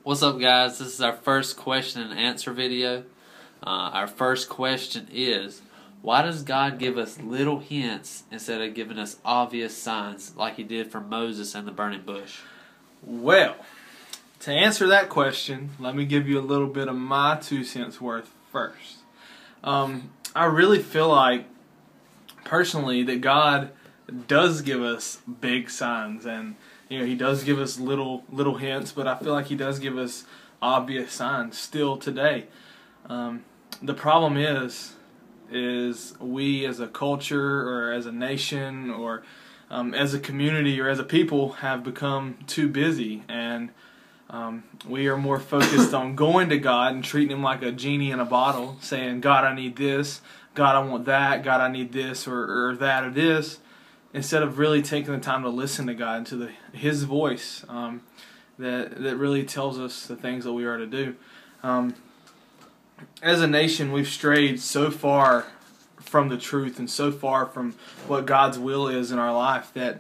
What's up, guys? This is our first question and answer video. Our first question is, why does God give us little hints instead of giving us obvious signs like He did for Moses and the burning bush? Well, to answer that question, let me give you a little bit of my 2 cents worth first. I really feel like, personally, that God does give us big signs, and He does give us little hints, but I feel like He does give us obvious signs still today. The problem is we as a culture or as a nation or as a community or as a people have become too busy, and we are more focused on going to God and treating Him like a genie in a bottle, saying, God, I need this, God, I want that, God, I need this or that or this, instead of really taking the time to listen to God and to His voice that really tells us the things that we are to do. As a nation, we've strayed so far from the truth and so far from what God's will is in our life that,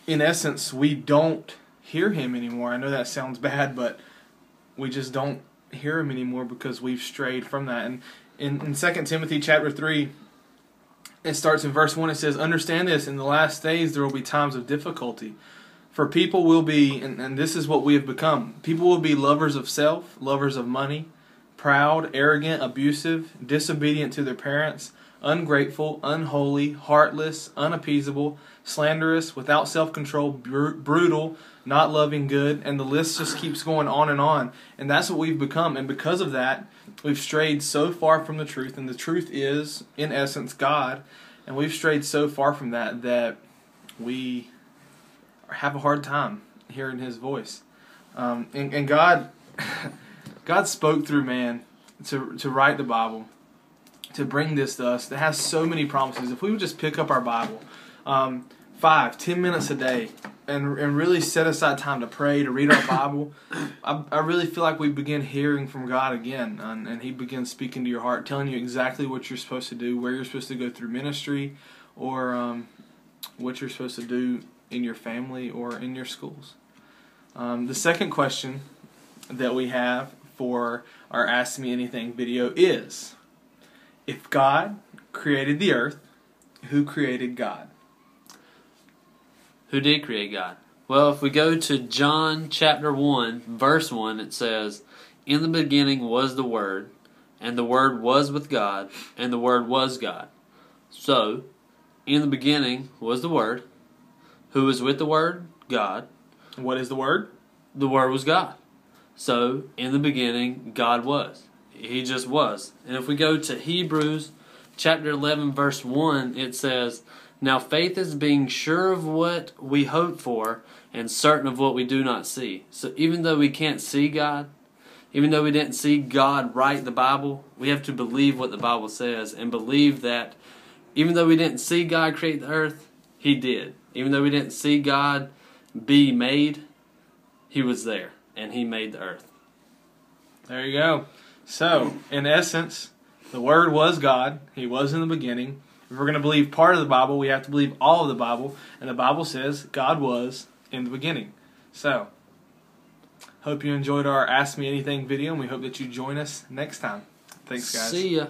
in essence, we don't hear Him anymore. I know that sounds bad, but we just don't hear Him anymore because we've strayed from that. And in 2 Timothy chapter 3, it starts in verse 1. It says, "Understand this, in the last days there will be times of difficulty. For people will be," and this is what we have become, people will be lovers of self, lovers of money, proud, arrogant, abusive, disobedient to their parents, ungrateful, unholy, heartless, unappeasable, slanderous, without self-control, brutal, not loving good, and the list just keeps going on and on. And that's what we've become. And because of that, we've strayed so far from the truth, and the truth is, in essence, God. And we've strayed so far from that we have a hard time hearing His voice. And God God spoke through man to write the Bible, to bring this to us that has so many promises. If we would just pick up our Bible 5-10 minutes a day and really set aside time to pray, to read our Bible, I really feel like we begin hearing from God again, and He begins speaking to your heart, telling you exactly what you're supposed to do, where you're supposed to go through ministry, or what you're supposed to do in your family or in your schools. The second question that we have for our Ask Me Anything video is, if God created the earth, who created God? Who did create God? Well, if we go to John chapter 1, verse 1, it says, "In the beginning was the Word, and the Word was with God, and the Word was God." So, in the beginning was the Word. Who was with the Word? God. What is the Word? The Word was God. So, in the beginning, God was. He just was. And if we go to Hebrews chapter 11, verse 1, it says, "Now faith is being sure of what we hope for and certain of what we do not see." So even though we can't see God, even though we didn't see God write the Bible, we have to believe what the Bible says and believe that even though we didn't see God create the earth, He did. Even though we didn't see God be made, He was there and He made the earth. There you go. So, in essence, the Word was God. He was in the beginning. If we're going to believe part of the Bible, we have to believe all of the Bible. And the Bible says God was in the beginning. So, hope you enjoyed our Ask Me Anything video, and we hope that you join us next time. Thanks, guys. See ya.